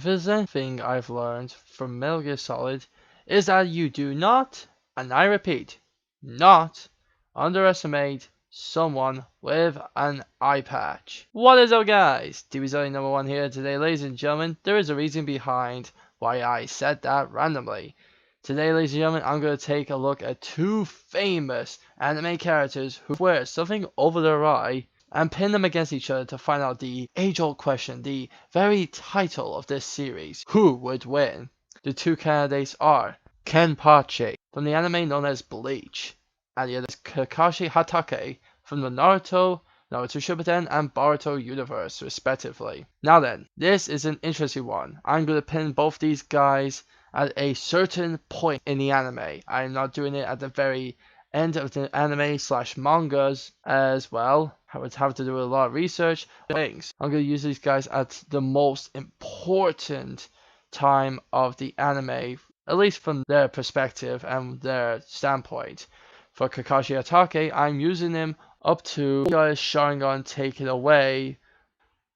there's anything I've learned from Metal Gear Solid, is that you do not, and I repeat, not underestimate someone with an eye patch. What is up, guys? TVZonly number 1 here. Today, ladies and gentlemen, there is a reason behind why I said that randomly. Today, ladies and gentlemen, I'm going to take a look at 2 famous anime characters who wear something over their eye and pin them against each other to find out the age-old question, the very title of this series: who would win? The 2 candidates are Kenpachi from the anime known as Bleach, and the other is Kakashi Hatake from the Naruto Shippuden, and Boruto universe, respectively. Now then, this is an interesting one. I'm going to pin both these guys at a certain point in the anime. I'm not doing it at the very end of the anime / mangas as well. I would have to do a lot of research. I'm going to use these guys at the most important time of the anime, at least from their perspective and their standpoint. For Kakashi Hatake, I'm using him up to Sharingan taken away.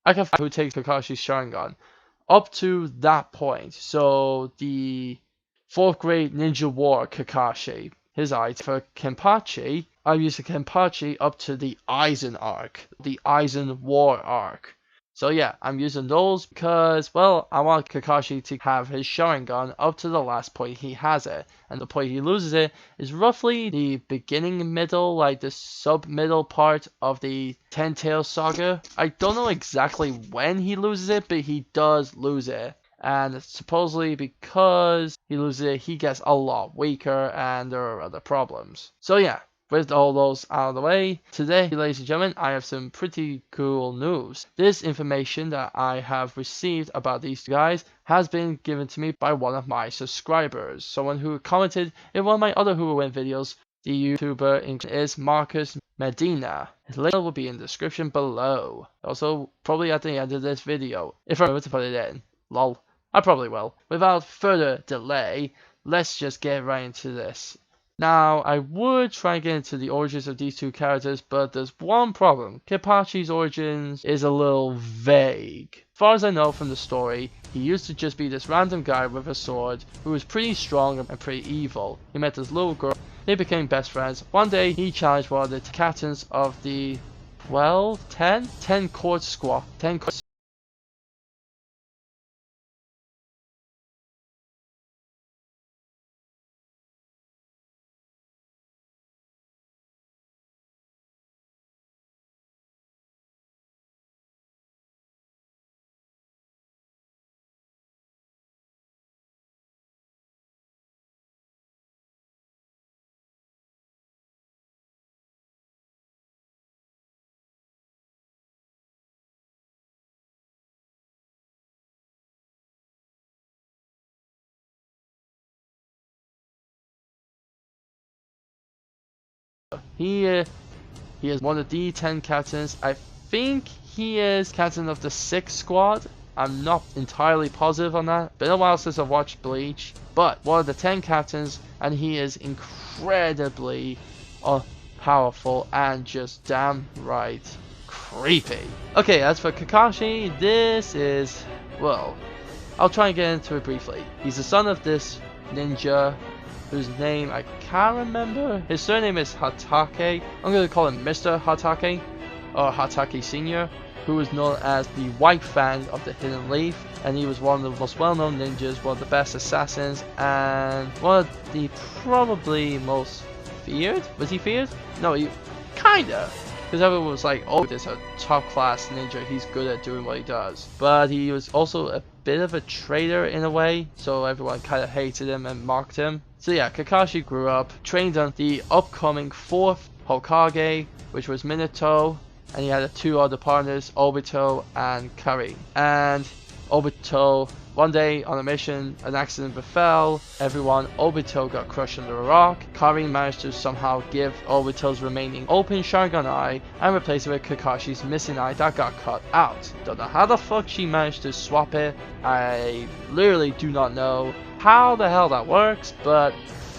I can find who takes Kakashi's Sharingan up to that point. So the 4th grade ninja war Kakashi, his eyes. For Kenpachi, I'm using Kenpachi up to the Aizen arc, the Aizen war arc. So yeah, I'm using those because, well, I want Kakashi to have his Sharingan up to the last point he has it. And the point he loses it is roughly the beginning middle, like the sub-middle part of the Ten Tails saga. I don't know exactly when he loses it, but he does lose it. And supposedly because he loses it, he gets a lot weaker and there are other problems. So yeah. With all those out of the way, today, ladies and gentlemen, I have some pretty cool news. This information that I have received about these guys has been given to me by one of my subscribers, someone who commented in one of my other Who Will Win videos. The YouTuber is Marcus Medina. His link will be in the description below. Also, probably at the end of this video, if I remember to put it in. Lol. I probably will. Without further delay, let's just get right into this. Now, I would try and get into the origins of these 2 characters, but there's one problem. Kenpachi's origins is a little vague. As far as I know from the story, he used to just be this random guy with a sword who was pretty strong and pretty evil. He met this little girl, they became best friends. One day, he challenged one of the captains of the 10 court squad. 10 court He is one of the 10 captains. I think he is captain of the 6th squad. I'm not entirely positive on that. Been a while since I've watched Bleach. But one of the 10 captains, and he is incredibly powerful and just damn right creepy. Okay, as for Kakashi, this is, well, I'll try and get into it briefly. He's the son of this ninja whose name I can't remember. His surname is Hatake. I'm going to call him Mr. Hatake, or Hatake Sr., who is known as the White Fang of the Hidden Leaf, and he was one of the most well-known ninjas, one of the best assassins, and one of the probably most feared. Was he feared? No, he kinda. Because everyone was like, oh, this is a top-class ninja, he's good at doing what he does. But he was also a bit of a traitor in a way, so everyone kind of hated him and mocked him. So yeah, Kakashi grew up, trained on the upcoming 4th Hokage, which was Minato, and he had 2 other partners, Obito and Kari. And Obito, one day on a mission, an accident befell everyone. Obito got crushed under a rock. Kari managed to somehow give Obito's remaining open Sharingan eye and replace it with Kakashi's missing eye that got cut out. Don't know how the fuck she managed to swap it. I literally do not know how the hell that works, but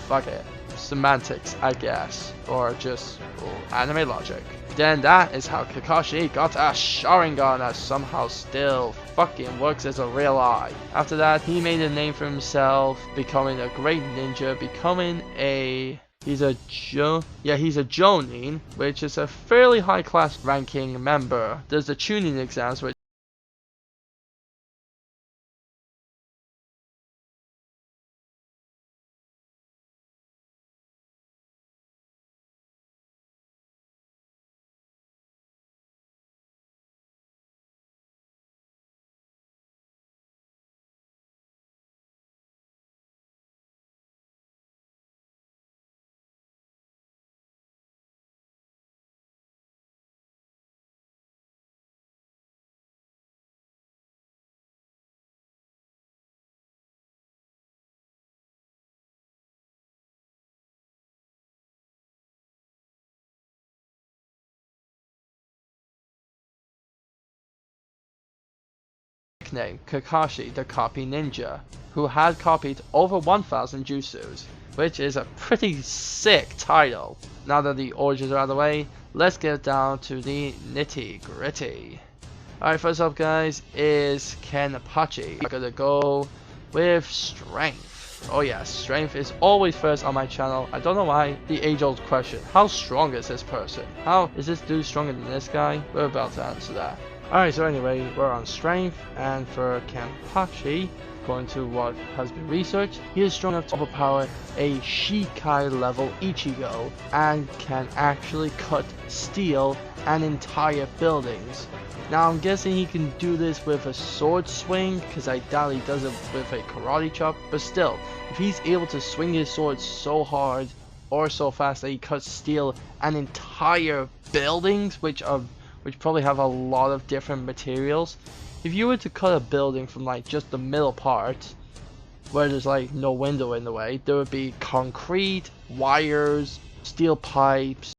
fuck it. semantics, I guess, or just anime logic. Then that is how Kakashi got a Sharingan that somehow still fucking works as a real eye. After that, he made a name for himself, becoming a great ninja, becoming a... he's a Jonin, which is a fairly high class ranking member. There's the tuning exams, which nickname Kakashi the Copy Ninja, who had copied over 1000 jutsus, which is a pretty sick title. Now that the origins are out of the way, let's get down to the nitty gritty. Alright, first up guys is Kenpachi. I'm gonna go with strength. Oh yeah, strength is always first on my channel. I don't know why. The age-old question, how strong is this person? How is this dude stronger than this guy? We're about to answer that. Alright, so anyway, we're on strength, and for Kenpachi, according to what has been researched, he is strong enough to overpower a Shikai level Ichigo, and can actually cut steel and entire buildings. Now I'm guessing he can do this with a sword swing, because I doubt he does it with a karate chop, but still, if he's able to swing his sword so hard, or so fast that he cuts steel and entire buildings, which probably have a lot of different materials. If you were to cut a building from like just the middle part, where there's like no window in the way, there would be concrete, wires, steel pipes,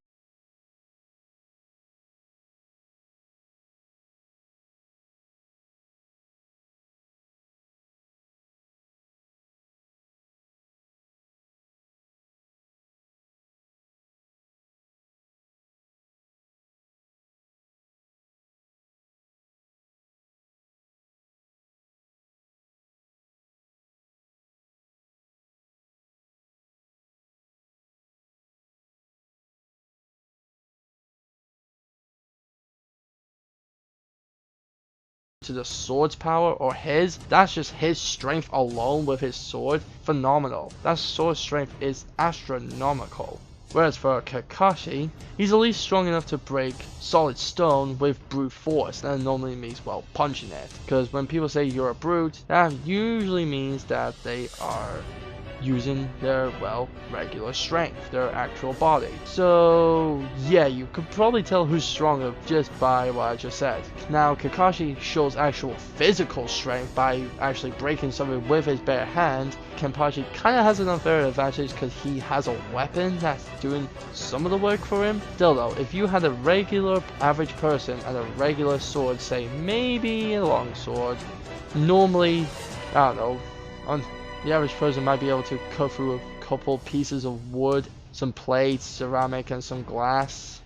to the sword's power or his, that's just his strength alone with his sword, phenomenal. That sword strength is astronomical. Whereas for Kakashi, he's at least strong enough to break solid stone with brute force, and that normally means, well, punching it. Because when people say you're a brute, that usually means that they are using their, well, regular strength, their actual body. So yeah, you could probably tell who's stronger just by what I just said. Now Kakashi shows actual physical strength by actually breaking something with his bare hand. Kenpachi kind of has an unfair advantage because he has a weapon that's doing some of the work for him. Still though, if you had a regular average person and a regular sword, say maybe a long sword, normally, I don't know, the average person might be able to cut through a couple pieces of wood, some plates, ceramic, and some glass.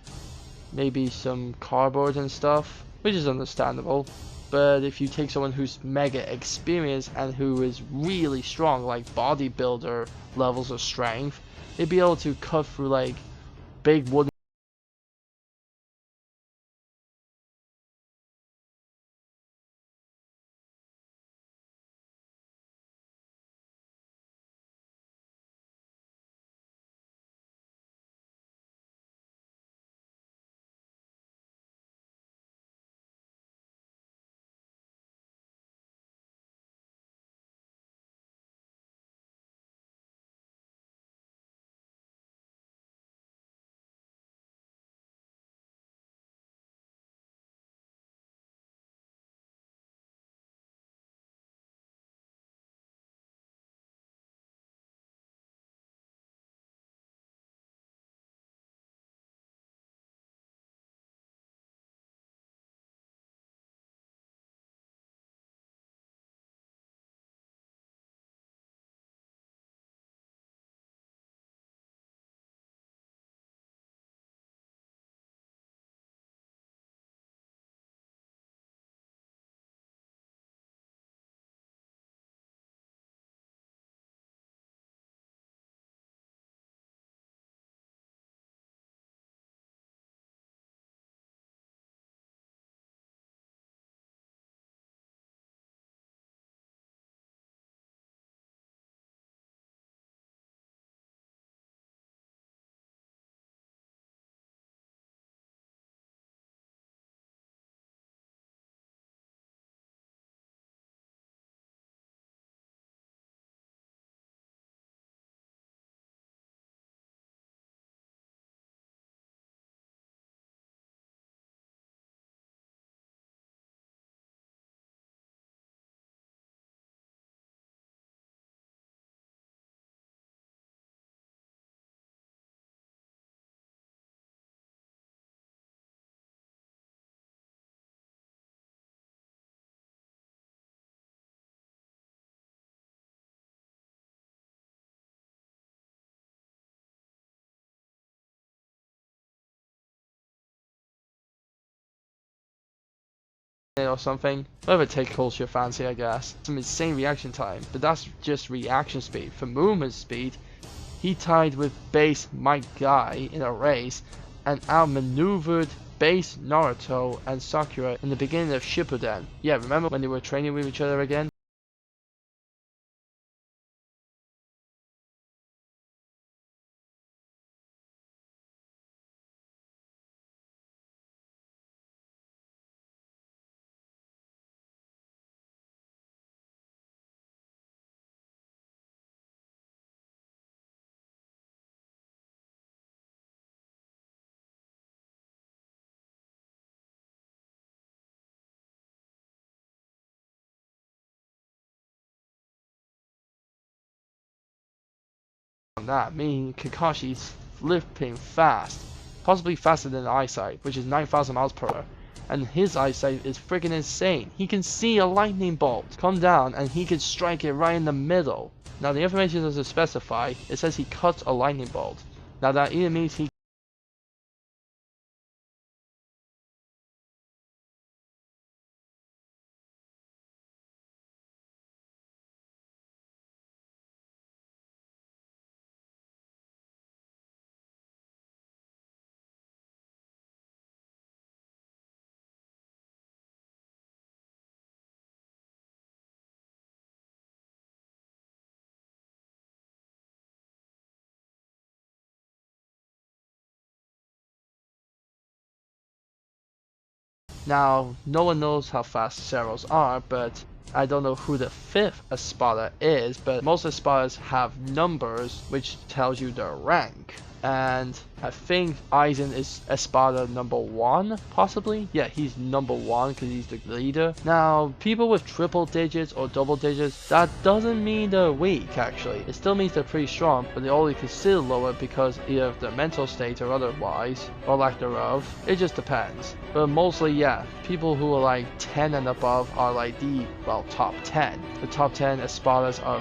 Maybe some cardboard and stuff, which is understandable. But if you take someone who's mega experienced and who is really strong, like bodybuilder levels of strength, they'd be able to cut through like big wooden or something. Whatever tickles your fancy, I guess. Some insane reaction time, but that's just reaction speed. For movement speed, he tied with base Might Guy in a race and outmaneuvered base Naruto and Sakura in the beginning of Shippuden. Yeah, remember when they were training with each other again? That, meaning Kakashi's flipping fast, possibly faster than eyesight, which is 9,000 miles per hour. And his eyesight is freaking insane. He can see a lightning bolt come down and he can strike it right in the middle. Now the information doesn't specify, it says he cuts a lightning bolt. Now that either means he Now, no one knows how fast Ceros are, but I don't know who the fifth Espada is, but most Espadas have numbers which tells you their rank. And I think Aizen is Espada number 1, possibly? Yeah, he's number 1 because he's the leader. Now, people with triple digits or double digits, that doesn't mean they're weak, actually. It still means they're pretty strong, but they're only considered lower because either of their mental state or otherwise, or lack thereof. It just depends. But mostly, yeah, people who are like 10 and above are like the, well, top 10. The top 10 Espadas are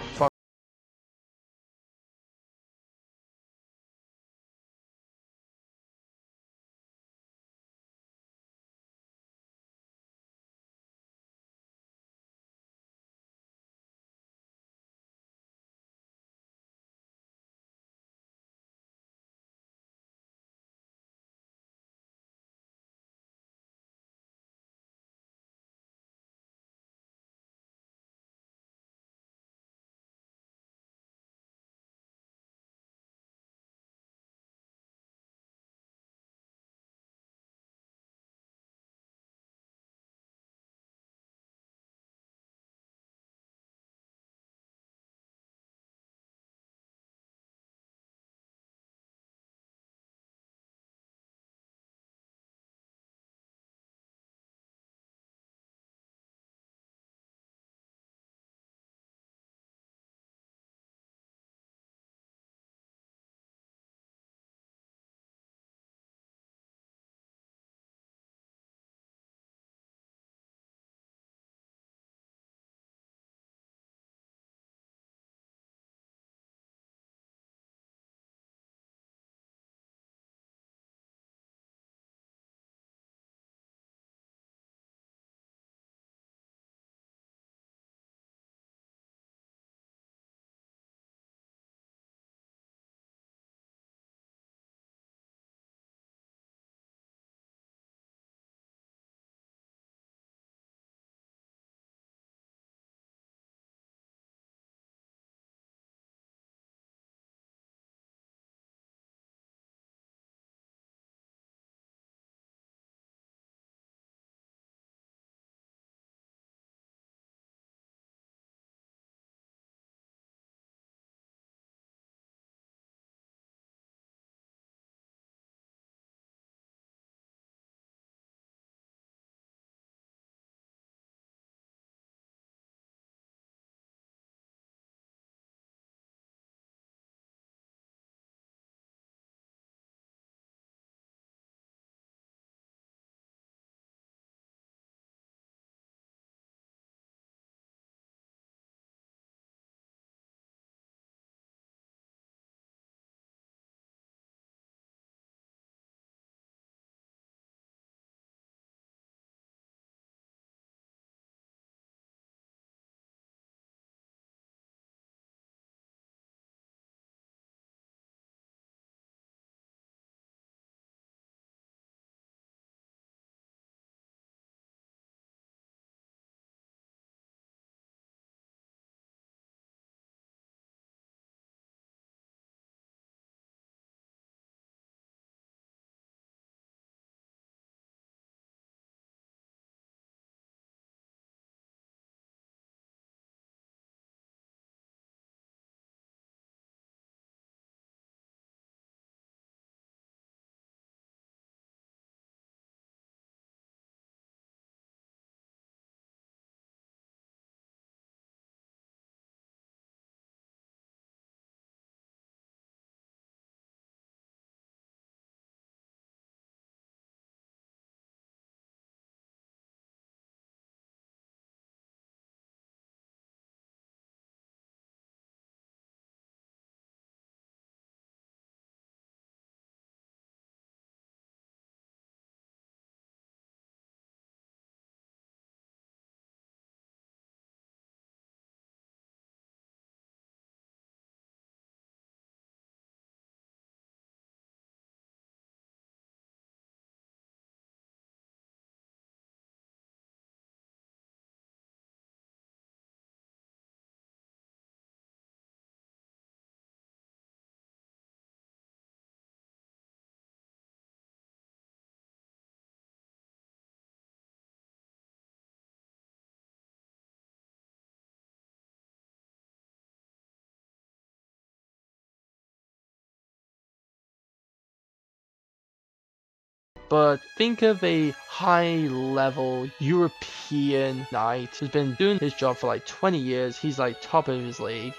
but think of a high-level European knight who's been doing his job for like 20 years. He's like top of his league.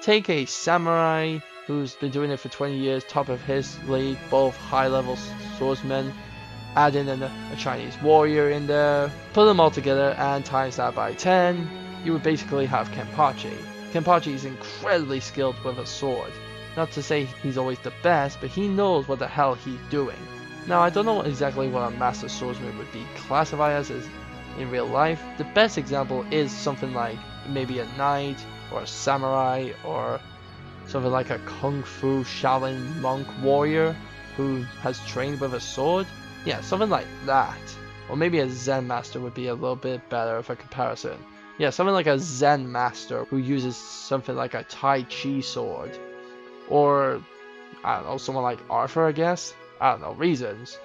Take a samurai who's been doing it for 20 years, top of his league, both high-level swordsmen. Add in a Chinese warrior in there, put them all together and times that by 10, you would basically have Kenpachi. Kenpachi is incredibly skilled with a sword. Not to say he's always the best, but he knows what the hell he's doing. Now, I don't know exactly what a master swordsman would be classified as in real life. The best example is something like maybe a knight or a samurai or something like a kung fu Shaolin monk warrior who has trained with a sword. Yeah, something like that. Or maybe a Zen master would be a little bit better of a comparison. Yeah, something like a Zen master who uses something like a Tai Chi sword. Or, I don't know, someone like Arthur, I guess. I don't know, reasons.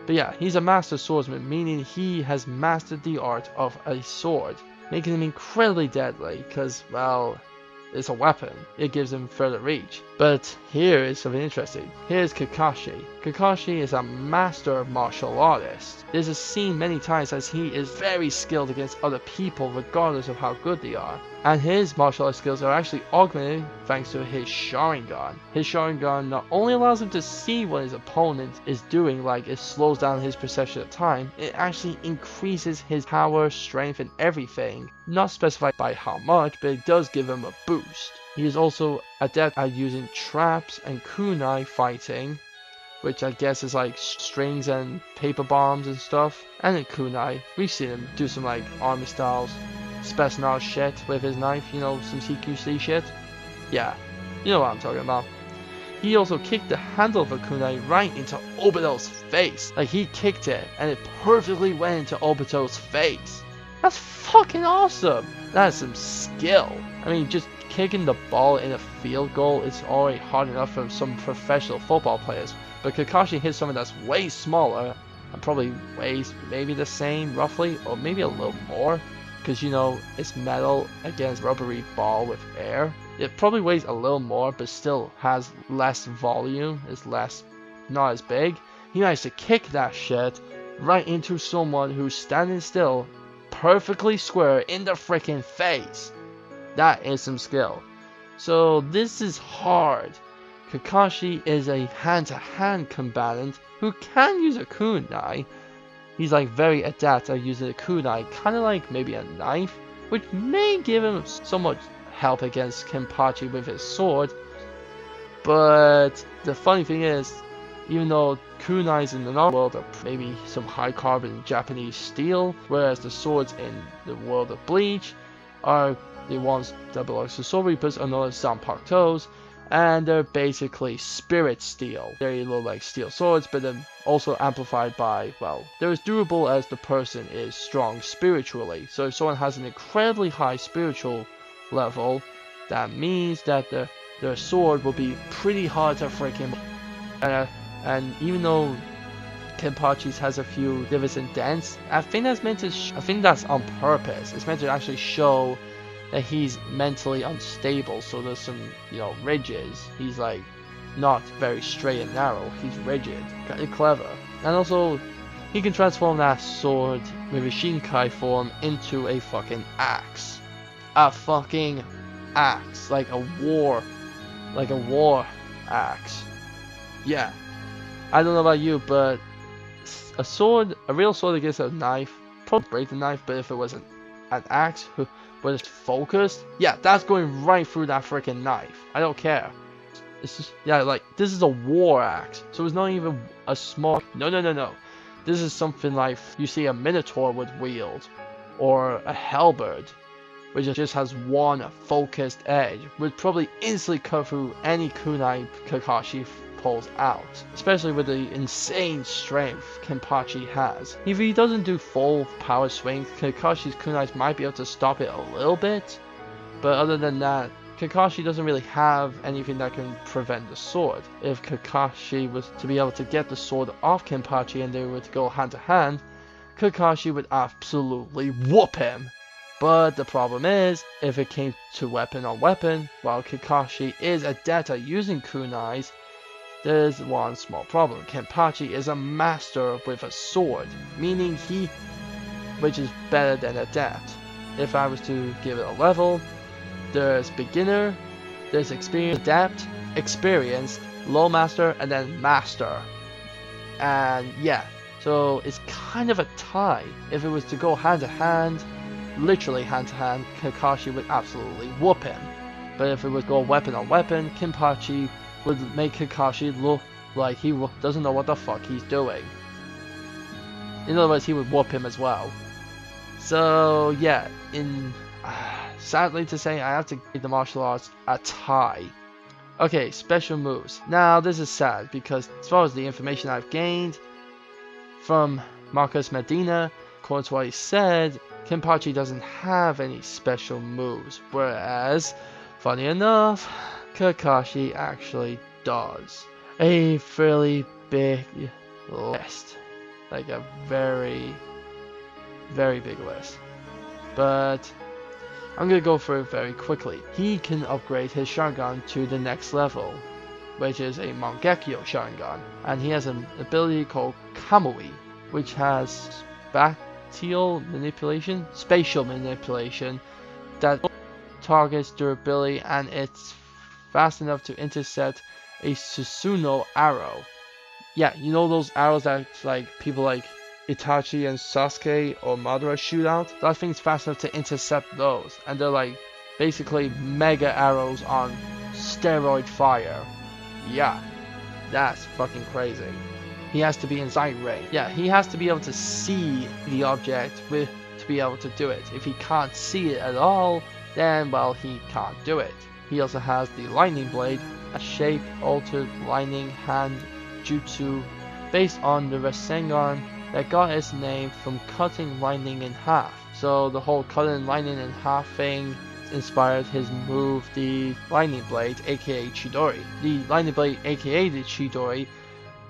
But yeah, he's a master swordsman, meaning he has mastered the art of a sword, making him incredibly deadly, because, well, it's a weapon. It gives him further reach. But here is something interesting. Here's Kakashi. Kakashi is a master martial artist. This is seen many times as he is very skilled against other people regardless of how good they are. And his martial arts skills are actually augmented thanks to his Sharingan. His Sharingan not only allows him to see what his opponent is doing, like it slows down his perception of time, it actually increases his power, strength, and everything. Not specified by how much, but it does give him a boost. He is also adept at using traps and kunai fighting, which I guess is like strings and paper bombs and stuff. And in kunai, we've seen him do some like army styles, special shit with his knife, you know, some CQC shit. Yeah, you know what I'm talking about. He also kicked the handle of a kunai right into Obito's face. Like he kicked it and it perfectly went into Obito's face. That's fucking awesome. That is some skill. I mean, just kicking the ball in a field goal is already hard enough for some professional football players. But Kakashi hits something that's way smaller and probably weighs maybe the same roughly, or maybe a little more. Because, you know, it's metal against rubbery ball with air. It probably weighs a little more, but still has less volume. It's not as big. He managed to kick that shit right into someone who's standing still, perfectly square in the freaking face. That is some skill. So this is hard. Kakashi is a hand-to-hand combatant who can use a kunai. He's like very adept at using a kunai, kind of like maybe a knife, which may give him somewhat help against Kenpachi with his sword. But the funny thing is, even though kunais in the normal world are maybe some high carbon Japanese steel, whereas the swords in the world of Bleach are the ones that belong to Soul Reapers are known as Zanpakutos, and they're basically spirit steel. They look like steel swords, but then also amplified by, well, they're as durable as the person is strong spiritually. So if someone has an incredibly high spiritual level, that means that their sword will be pretty hard to freaking. And even though Kenpachi's has a few divots and dents, I think that's on purpose. It's meant to actually show that he's mentally unstable, so there's some, you know, ridges. He's like not very straight and narrow, he's rigid. Kind of clever. And also, he can transform that sword with a Shinkai form into a fucking axe. A fucking axe. Like a war axe. Yeah. I don't know about you, but a real sword against a knife, probably break the knife, but if it was an axe but it's focused, yeah, that's going right through that freaking knife. I don't care. It's just, yeah, like, this is a war axe, so it's not even a small, no. This is something like you see a Minotaur would wield, or a halberd, which just has one focused edge, would probably instantly cut through any kunai Kakashi pulls out, especially with the insane strength Kenpachi has. If he doesn't do full power swings, Kakashi's kunais might be able to stop it a little bit, but other than that, Kakashi doesn't really have anything that can prevent the sword. If Kakashi was to be able to get the sword off Kenpachi and they were to go hand to hand, Kakashi would absolutely whoop him. But the problem is, if it came to weapon on weapon, while Kakashi is adept at using kunais, There's one small problem. Kenpachi is a master with a sword, meaning which is better than adept. If I was to give it a level, there's beginner, there's experienced, adept, experienced, low master, and then master. And yeah, so it's kind of a tie. If it was to go hand to hand, literally hand to hand, Kakashi would absolutely whoop him. But if it would go weapon on weapon, Kenpachi would make Kakashi look like he doesn't know what the fuck he's doing. In other words, he would whoop him as well. So yeah, sadly to say, I have to give the martial arts a tie. Okay, special moves. Now this is sad because as far as the information I've gained from Marcus Medina, according to what he said, Kenpachi doesn't have any special moves, whereas, funny enough, Kakashi actually does. A fairly big list. Like a very, very big list. But I'm gonna go through it very quickly. He can upgrade his Sharingan to the next level, which is a Mangekyo Sharingan. And he has an ability called Kamui, which has spatial manipulation that targets durability, and it's fast enough to intercept a Susanoo arrow. Yeah, you know those arrows that like people like Itachi and Sasuke or Madara shoot out? That thing's fast enough to intercept those, and they're like basically mega arrows on steroid fire. Yeah, that's fucking crazy. He has to be in sight range. Yeah, he has to be able to see the object to be able to do it. If he can't see it at all, then well, he can't do it. He also has the lightning blade, a shape altered lightning hand jutsu based on the Rasengan that got its name from cutting lightning in half. So the whole cutting lightning in half thing inspired his move, the lightning blade, aka Chidori. The lightning blade, aka the Chidori,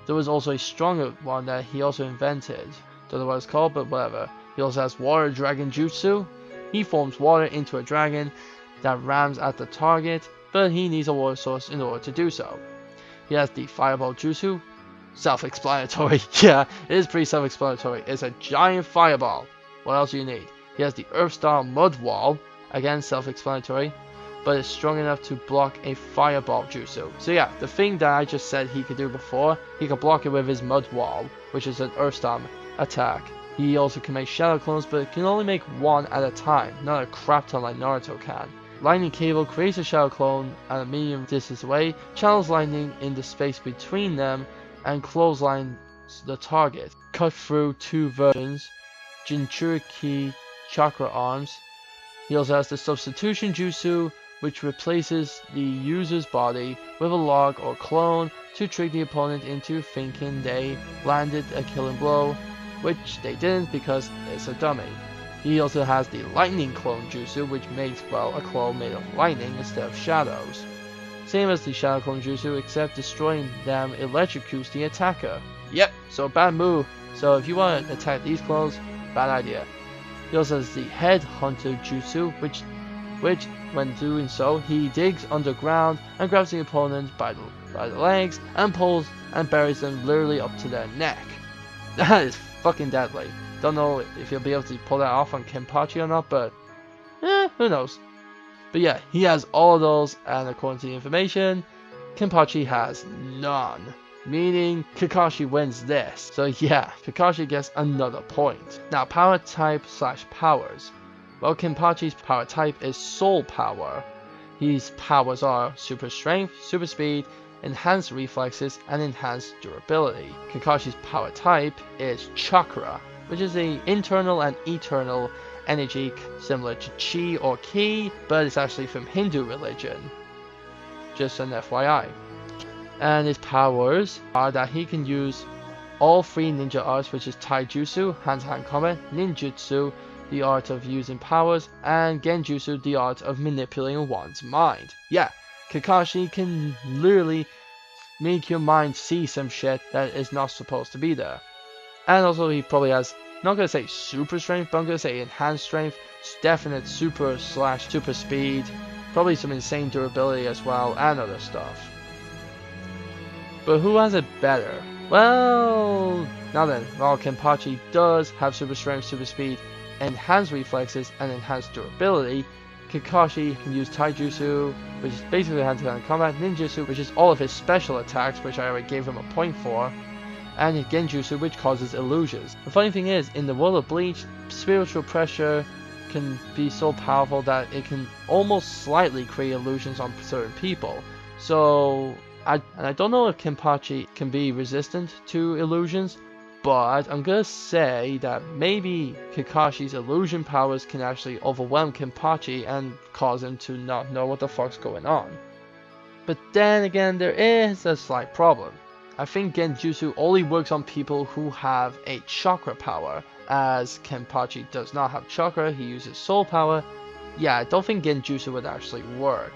there was also a stronger one that he also invented. Don't know what it's called, but whatever. He also has water dragon jutsu. He forms water into a dragon that rams at the target, but he needs a water source in order to do so. He has the fireball jutsu. Self-explanatory. Yeah, it is pretty self-explanatory. It's a giant fireball. What else do you need? He has the earth-style mud wall. Again, self-explanatory, but it's strong enough to block a fireball jutsu. So yeah, the thing that I just said he could do before, he could block it with his mud wall, which is an earth-style attack. He also can make shadow clones, but can only make one at a time, not a crap ton like Naruto can. Lightning cable creates a shadow clone at a medium distance away, channels lightning in the space between them, and clotheslines the target. Cut through two versions, Jinchuriki chakra arms. He also has the substitution jutsu, which replaces the user's body with a log or clone to trick the opponent into thinking they landed a killing blow, which they didn't because it's a dummy. He also has the lightning clone jutsu, which makes, well, a clone made of lightning instead of shadows. Same as the shadow clone jutsu, except destroying them electrocutes the attacker. Yep, so bad move. So if you want to attack these clones, bad idea. He also has the head hunter jutsu, which when doing so, he digs underground and grabs the opponent by the legs and pulls and buries them literally up to their neck. That is fucking deadly. Don't know if you'll be able to pull that off on Kenpachi or not, but who knows. But yeah, he has all of those, and according to the information, Kenpachi has none. Meaning Kakashi wins this. So yeah, Kakashi gets another point. Now power type / powers. Well, Kenpachi's power type is soul power. His powers are super strength, super speed, enhanced reflexes, and enhanced durability. Kakashi's power type is chakra, which is the internal and eternal energy similar to chi or ki, but it's actually from Hindu religion. Just an FYI. And his powers are that he can use all three ninja arts, which is taijutsu, hand-to-hand combat, ninjutsu, the art of using powers, and genjutsu, the art of manipulating one's mind. Yeah, Kakashi can literally make your mind see some shit that is not supposed to be there. And also he probably has, not gonna say super strength, but I'm gonna say enhanced strength, definite super / super speed, probably some insane durability as well, and other stuff. But who has it better? Well, now then, while Kenpachi does have super strength, super speed, enhanced reflexes, and enhanced durability, Kakashi can use taijutsu, which is basically hand-to-hand combat, ninjutsu, which is all of his special attacks, which I already gave him a point for, and genjutsu, which causes illusions. The funny thing is, in the world of Bleach, spiritual pressure can be so powerful that it can almost slightly create illusions on certain people. So, I don't know if Kenpachi can be resistant to illusions, but I'm gonna say that maybe Kakashi's illusion powers can actually overwhelm Kenpachi and cause him to not know what the fuck's going on. But then again, there is a slight problem. I think genjutsu only works on people who have a chakra power, as Kenpachi does not have chakra, he uses soul power. Yeah, I don't think genjutsu would actually work.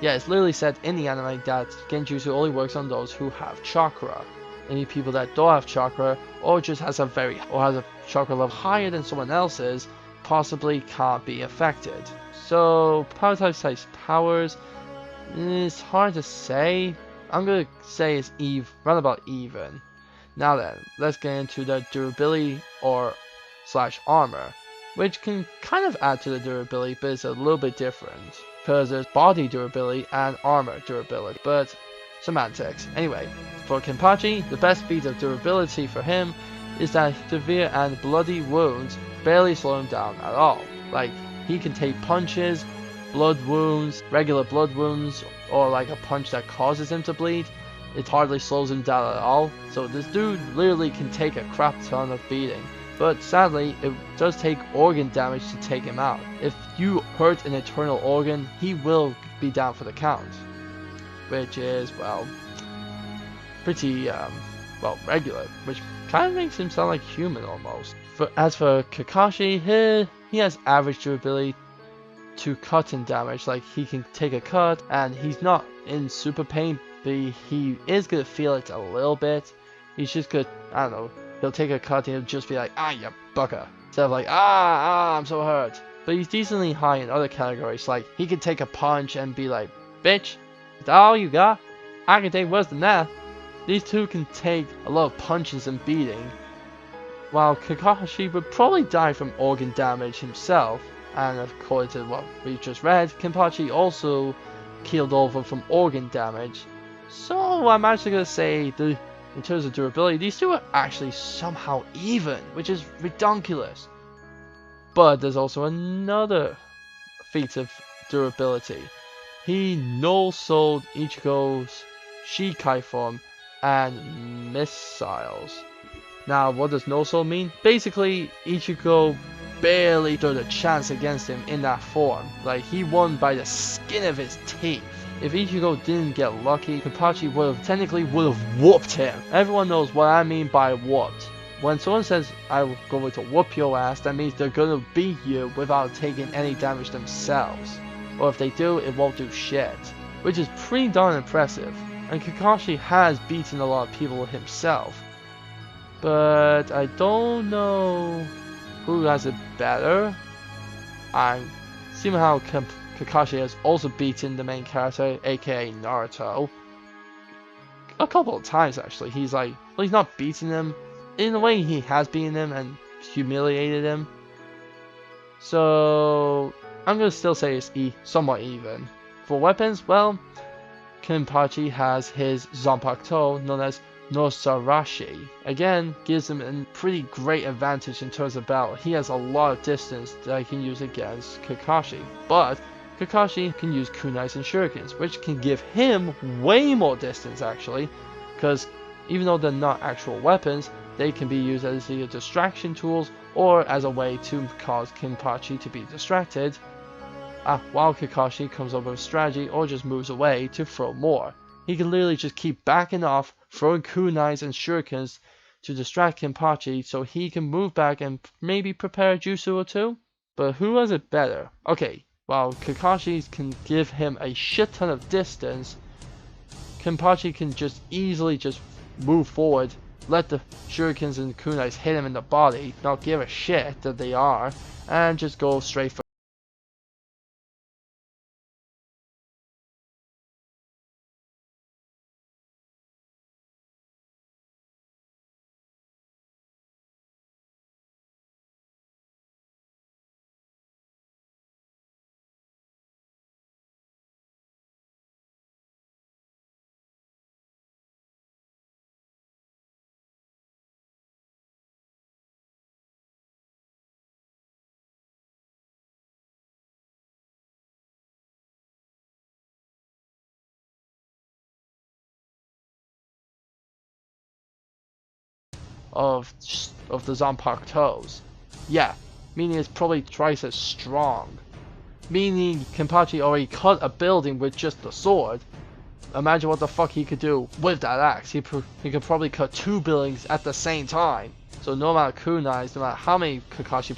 Yeah, it's literally said in the anime that genjutsu only works on those who have chakra. Any people that don't have chakra, or just has a chakra level higher than someone else's, possibly can't be affected. So power type powers, it's hard to say. I'm gonna say it's round about even. Now then, let's get into the durability or / armor, which can kind of add to the durability, but it's a little bit different because there's body durability and armor durability, but semantics. Anyway, for Kenpachi, the best feat of durability for him is that severe and bloody wounds barely slow him down at all. Like, he can take punches, blood wounds, regular blood wounds, or like a punch that causes him to bleed. It hardly slows him down at all. So this dude literally can take a crap ton of beating. But sadly, it does take organ damage to take him out. If you hurt an internal organ, he will be down for the count. Which is, well, pretty, regular. Which kind of makes him sound like human almost. As for Kakashi, he has average durability to cutting damage. Like, he can take a cut and he's not in super pain, but he is gonna feel it a little bit. He's just gonna, I don't know, he'll take a cut and he'll just be like, ah, you bucker, instead of like, I'm so hurt. But he's decently high in other categories. Like, he can take a punch and be like, bitch, is that all you got? I can take worse than that. These two can take a lot of punches and beating, while Kakashi would probably die from organ damage himself. And according to what we just read, Kenpachi also keeled over from organ damage. So I'm actually going to say, in terms of durability, these two are actually somehow even, which is ridiculous. But there's also another feat of durability. He no-sold Ichigo's Shikai form and missiles. Now, what does no-soul mean? Basically, Ichigo barely stood a chance against him in that form. Like, he won by the skin of his teeth. If Ichigo didn't get lucky, Kenpachi would have whooped him. Everyone knows what I mean by whooped. When someone says, I'm going to whoop your ass, that means they're gonna beat you without taking any damage themselves. Or if they do, it won't do shit. Which is pretty darn impressive. And Kakashi has beaten a lot of people himself. But I don't know who has it better. I'm seeing how Kakashi has also beaten the main character, aka Naruto, a couple of times actually. He's like, well, he's not beating him. In a way, he has beaten him and humiliated him. So I'm gonna still say it's somewhat even. For weapons, well, Kenpachi has his Zanpakuto, known as Nosarashi. Again, gives him a pretty great advantage in terms of battle. He has a lot of distance that he can use against Kakashi. But Kakashi can use kunais and shurikens, which can give him way more distance actually. Because even though they're not actual weapons, they can be used as either distraction tools or as a way to cause Kenpachi to be distracted. While Kakashi comes up with a strategy or just moves away to throw more. He can literally just keep backing off, throwing kunais and shurikens to distract Kenpachi so he can move back and maybe prepare a jutsu or two. But who has it better? Okay, while Kakashi can give him a shit ton of distance, Kenpachi can just easily just move forward, let the shurikens and kunais hit him in the body, not give a shit that they are, and just go straight for of the Zanpakutos. Yeah, meaning it's probably twice as strong. Meaning Kenpachi already cut a building with just the sword. Imagine what the fuck he could do with that axe. He could probably cut 2 buildings at the same time. So no matter kunais, no matter how many Kakashi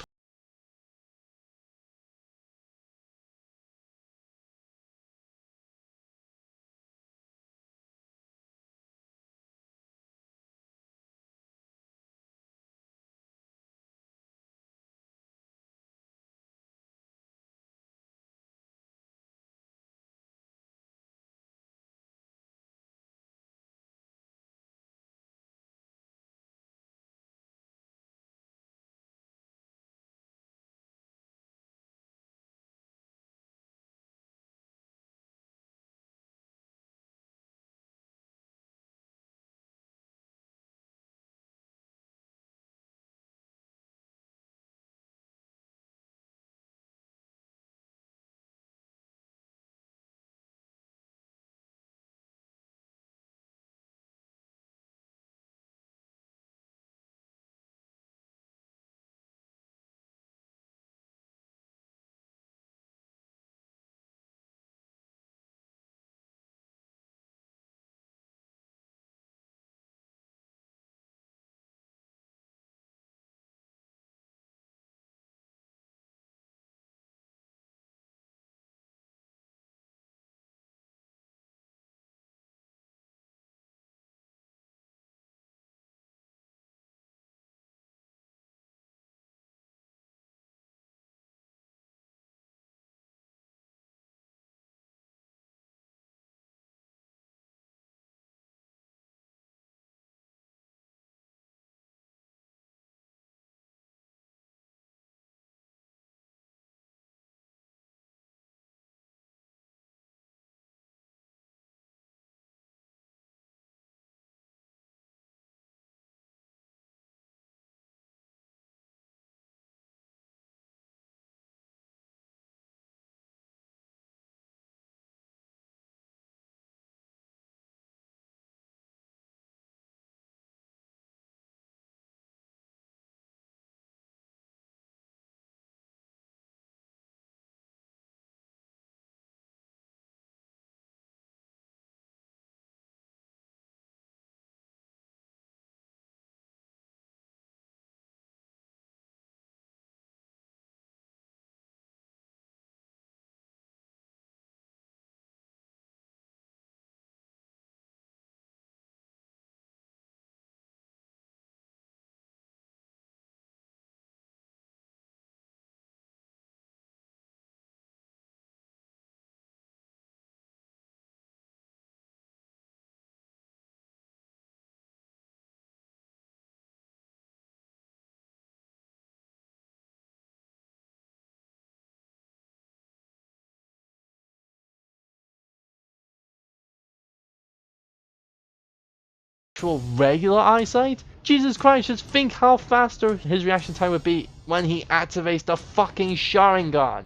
actual regular eyesight? Jesus Christ, just think how faster his reaction time would be when he activates the fucking Sharingan.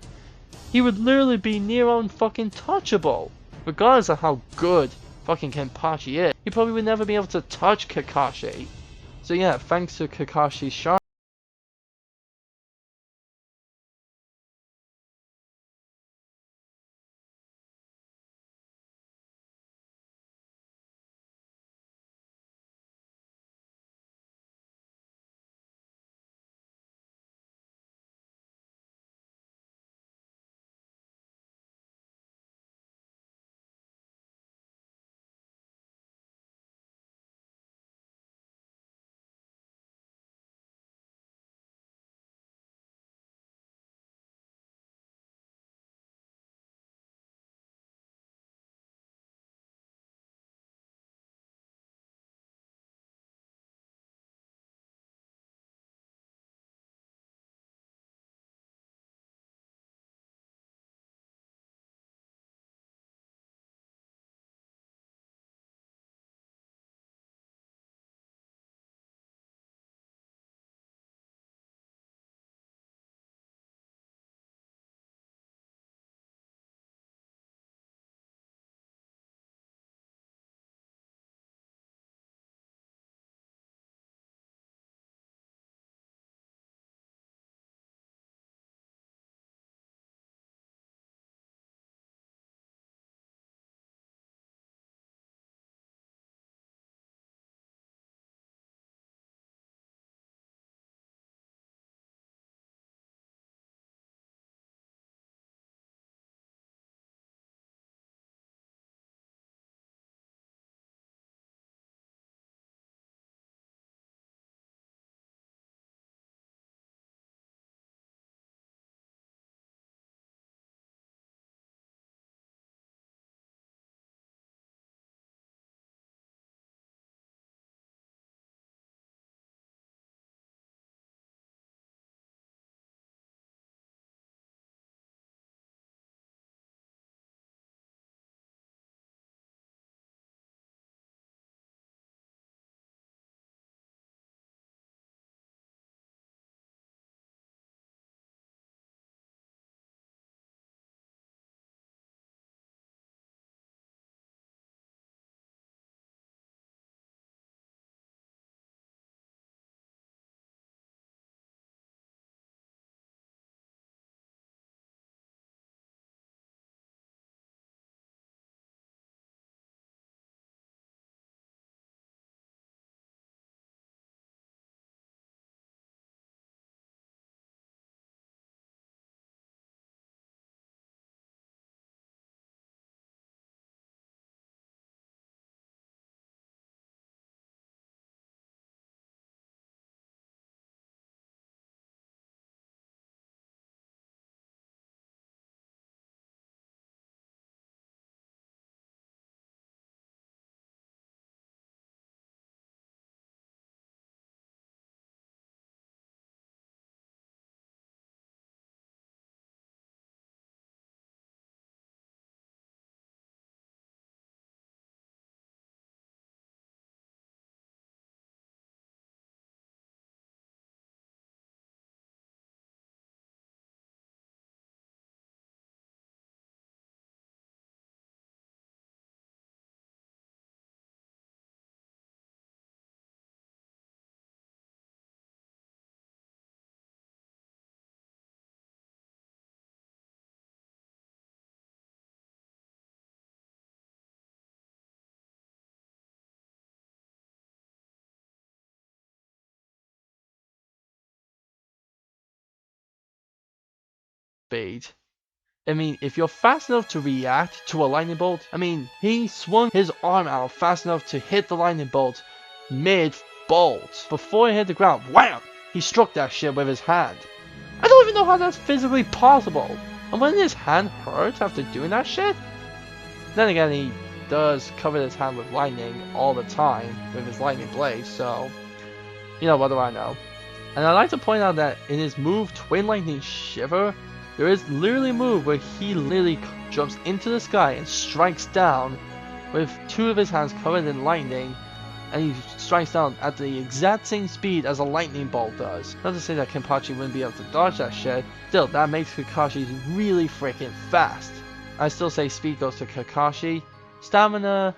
He would literally be near on fucking touchable. Regardless of how good fucking Kenpachi is, he probably would never be able to touch Kakashi. So yeah, thanks to Kakashi's Sharingan. speed. I mean, if you're fast enough to react to a lightning bolt, I mean, he swung his arm out fast enough to hit the lightning bolt mid-bolt. Before it hit the ground, wham! He struck that shit with his hand. I don't even know how that's physically possible. And wouldn't his hand hurt after doing that shit? Then again, he does cover his hand with lightning all the time with his lightning blade, so, you know, what do I know? And I'd like to point out that in his move, Twin Lightning Shiver, there is literally a move where he literally jumps into the sky and strikes down with two of his hands covered in lightning, and he strikes down at the exact same speed as a lightning bolt does. Not to say that Kenpachi wouldn't be able to dodge that shit, still that makes Kakashi really freaking fast. I still say speed goes to Kakashi. Stamina,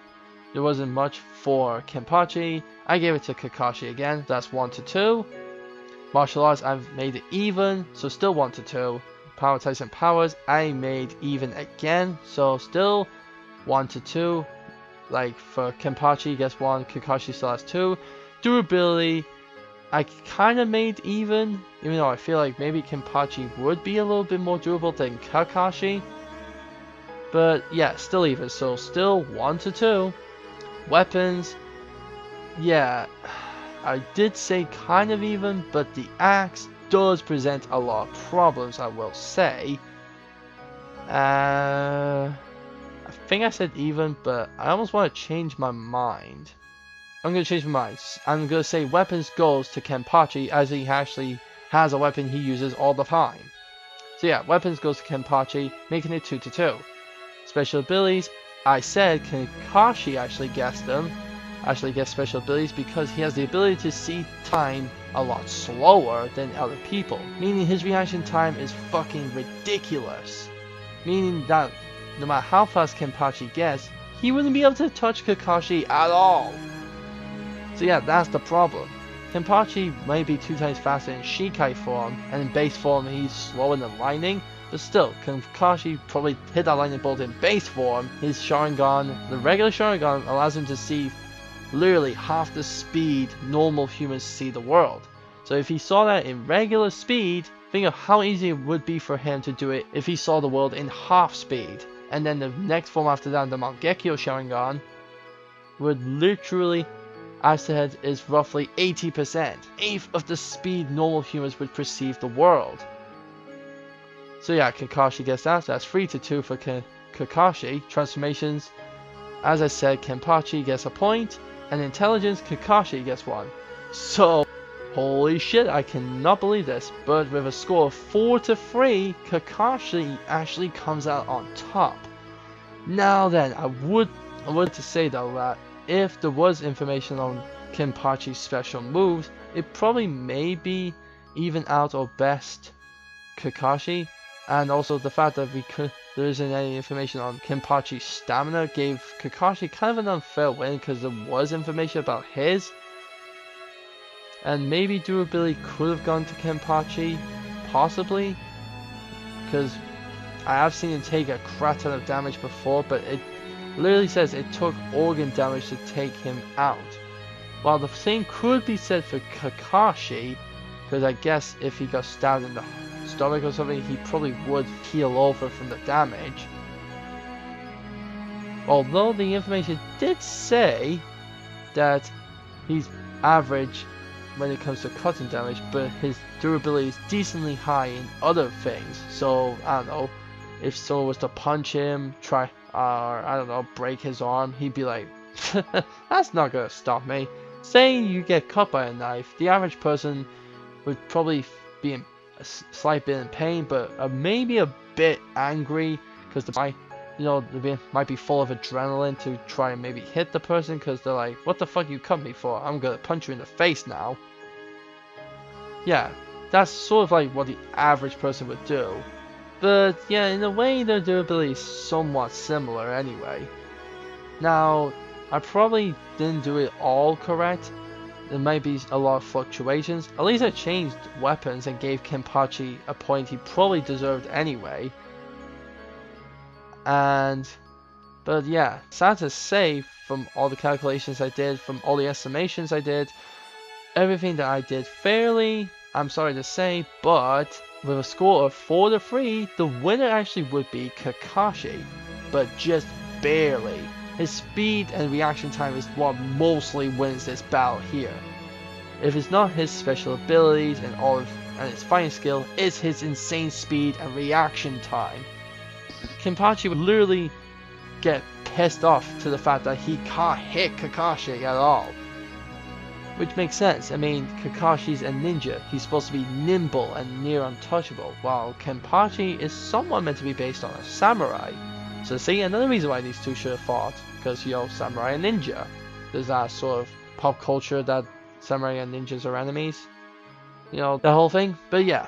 there wasn't much for Kenpachi. I gave it to Kakashi again, that's 1 to 2. Martial arts, I've made it even, so still 1 to 2. Power types and powers, I made even again, so still 1 to 2. Like for Kenpachi gets 1, Kakashi still has 2. Durability, I kind of made even though I feel like maybe Kenpachi would be a little bit more durable than Kakashi. But yeah, still even, so still 1 to 2. Weapons, yeah, I did say kind of even, but the axe does present a lot of problems, I will say. I think I said even, but I almost want to change my mind. I'm going to change my mind. I'm going to say weapons goes to Kenpachi, as he actually has a weapon he uses all the time. So yeah, weapons goes to Kenpachi, making it 2 to 2. Special abilities, I said Kakashi actually gets them. Actually gets special abilities because he has the ability to see time a lot slower than other people. Meaning his reaction time is fucking ridiculous. Meaning that no matter how fast Kenpachi gets, he wouldn't be able to touch Kakashi at all. So yeah, that's the problem. Kenpachi may be 2 times faster in Shikai form, and in base form he's slower than lightning, but still, Kakashi probably hit that lightning bolt in base form. His Sharingan, the regular Sharingan, allows him to see literally half the speed normal humans see the world. So if he saw that in regular speed, think of how easy it would be for him to do it if he saw the world in half speed. And then the next form after that, the Mangekyo Sharingan, would literally, I said, is roughly 80%. Eighth of the speed normal humans would perceive the world. So yeah, Kakashi gets that, so that's 3 to 2 for Kakashi. Transformations, as I said, Kenpachi gets a point, and intelligence, Kakashi gets 1. So, holy shit, I cannot believe this, but with a score of 4 to 3, Kakashi actually comes out on top. Now then, I would to say though that if there was information on Kenpachi's special moves, it probably may be even out or best Kakashi, and also the fact that there isn't any information on Kenpachi's stamina gave Kakashi kind of an unfair win because there was information about his. And maybe durability could have gone to Kenpachi, possibly, because I have seen him take a crap ton of damage before, but it literally says it took organ damage to take him out. While the same could be said for Kakashi, because I guess if he got stabbed in the stomach or something, he probably would heal over from the damage. Although the information did say that he's average when it comes to cutting damage, but his durability is decently high in other things. So I don't know, if someone was to punch him, or I don't know, break his arm, he'd be like, that's not gonna stop me. Saying you get cut by a knife, the average person would probably be in a slight bit in pain, but maybe a bit angry because they might be full of adrenaline to try and maybe hit the person because they're like, what the fuck you cut me for? I'm gonna punch you in the face now. Yeah, that's sort of like what the average person would do. But yeah, in a way their durability is somewhat similar anyway. Now, I probably didn't do it all correct. There might be a lot of fluctuations. At least I changed weapons and gave Kenpachi a point he probably deserved anyway. But yeah, sad to say, from all the calculations I did, from all the estimations I did, everything that I did fairly, I'm sorry to say, but with a score of 4-3, the winner actually would be Kakashi, but just barely. His speed and reaction time is what mostly wins this battle here. If it's not his special abilities and his fighting skill, it's his insane speed and reaction time. Kenpachi would literally get pissed off to the fact that he can't hit Kakashi at all. Which makes sense. I mean, Kakashi's a ninja. He's supposed to be nimble and near untouchable, while Kenpachi is somewhat meant to be based on a samurai. So see, another reason why these two should have fought, because, you know, samurai and ninja. There's that sort of pop culture that samurai and ninjas are enemies. You know, that whole thing. But yeah,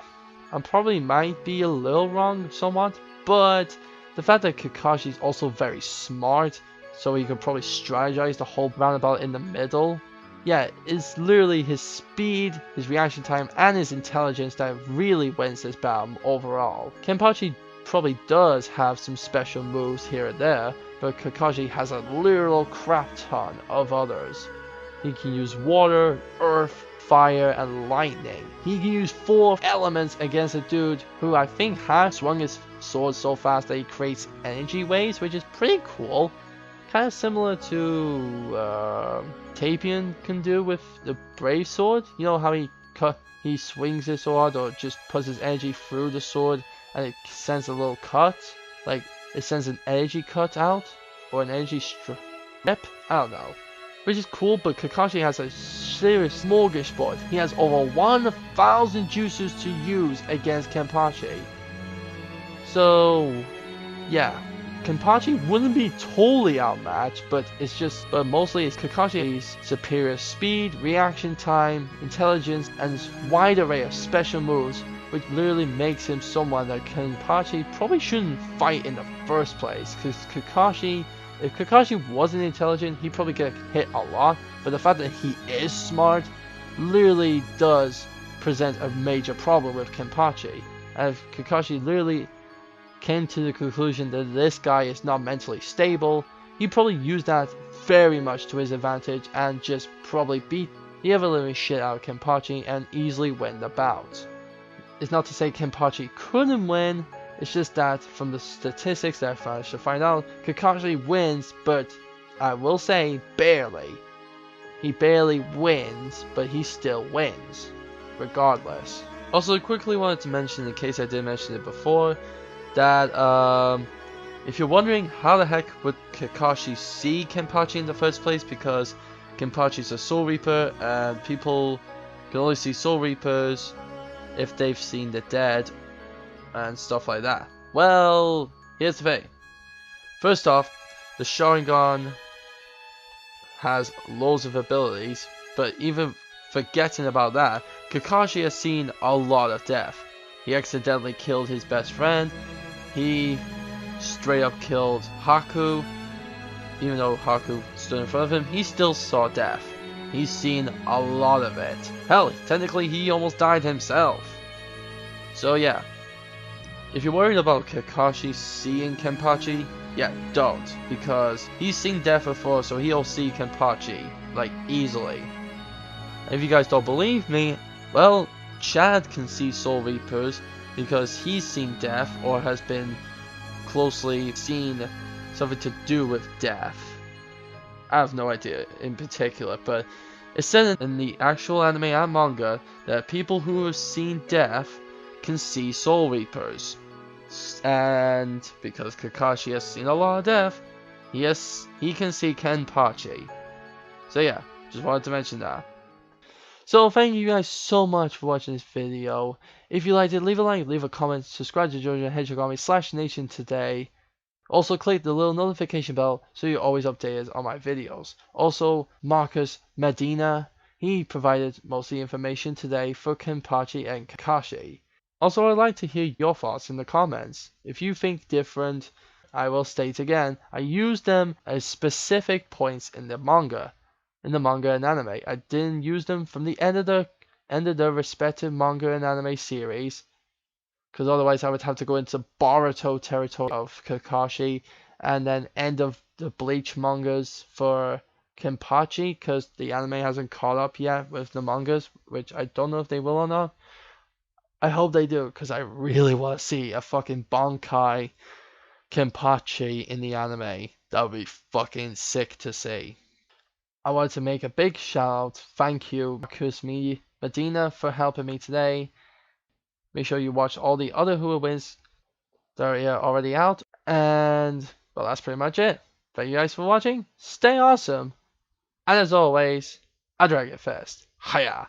I probably might be a little wrong somewhat, but the fact that Kakashi is also very smart, so he could probably strategize the whole roundabout in the middle. Yeah, it's literally his speed, his reaction time, and his intelligence that really wins this battle overall. Kenpachi probably does have some special moves here and there, but Kakashi has a literal crap ton of others. He can use water, earth, fire, and lightning. He can use 4 elements against a dude who I think has swung his sword so fast that he creates energy waves, which is pretty cool. Kind of similar to Tapion can do with the Brave Sword. You know how he swings his sword or just puts his energy through the sword and it sends a little cut, like it sends an energy cut out or an energy strip. I don't know, which is cool. But Kakashi has a serious smorgasbord. He has over 1,000 jutsus to use against Kenpachi. So yeah, Kenpachi wouldn't be totally outmatched, but mostly it's Kakashi's superior speed, reaction time, intelligence, and his wide array of special moves, which literally makes him someone that Kenpachi probably shouldn't fight in the first place. Because if Kakashi wasn't intelligent, he'd probably get hit a lot, but the fact that he is smart literally does present a major problem with Kenpachi. And if Kakashi literally came to the conclusion that this guy is not mentally stable, he probably used that very much to his advantage and just probably beat the ever-living shit out of Kenpachi and easily win the bout. It's not to say Kenpachi couldn't win, it's just that from the statistics that I managed to find out, Kakashi wins, but I will say barely. He barely wins, but he still wins, regardless. Also, quickly wanted to mention, in case I did mention it before, that if you're wondering how the heck would Kakashi see Kenpachi in the first place, because Kenpachi's a Soul Reaper and people can only see Soul Reapers if they've seen the dead and stuff like that. Well, here's the thing. First off, the Sharingan has loads of abilities, but even forgetting about that, Kakashi has seen a lot of death. He accidentally killed his best friend. He straight up killed Haku. Even though Haku stood in front of him, he still saw death. He's seen a lot of it. Hell, technically he almost died himself. So yeah, if you're worried about Kakashi seeing Kenpachi, yeah, don't. Because he's seen death before, so he'll see Kenpachi, like, easily. And if you guys don't believe me, well, Chad can see Soul Reapers because he's seen death or has been closely seen something to do with death. I have no idea in particular, but it's said in the actual anime and manga that people who have seen death can see Soul Reapers. And because Kakashi has seen a lot of death, he can see Kenpachi. So yeah, just wanted to mention that. So thank you guys so much for watching this video. If you liked it, leave a like, leave a comment, subscribe to Georgia Hedgehog Army /Nation today. Also click the little notification bell so you're always updated on my videos. Also, Marcus Medina, he provided most of the information today for Kenpachi and Kakashi. Also, I'd like to hear your thoughts in the comments. If you think different, I will state again, I use them as specific points in the manga and anime. I didn't use them from the end of the respective manga and anime series, because otherwise I would have to go into Boruto territory of Kakashi, and then end of the Bleach mangas for Kenpachi, because the anime hasn't caught up yet with the mangas, which I don't know if they will or not. I hope they do, because I really want to see a fucking Bankai Kenpachi in the anime. That would be fucking sick to see. I want to make a big shout out. Thank you, Marcus Medina, for helping me today. Make sure you watch all the other Hula wins that are already out. And, well, that's pretty much it. Thank you guys for watching. Stay awesome. And as always, a Dragon Fest. Hiya!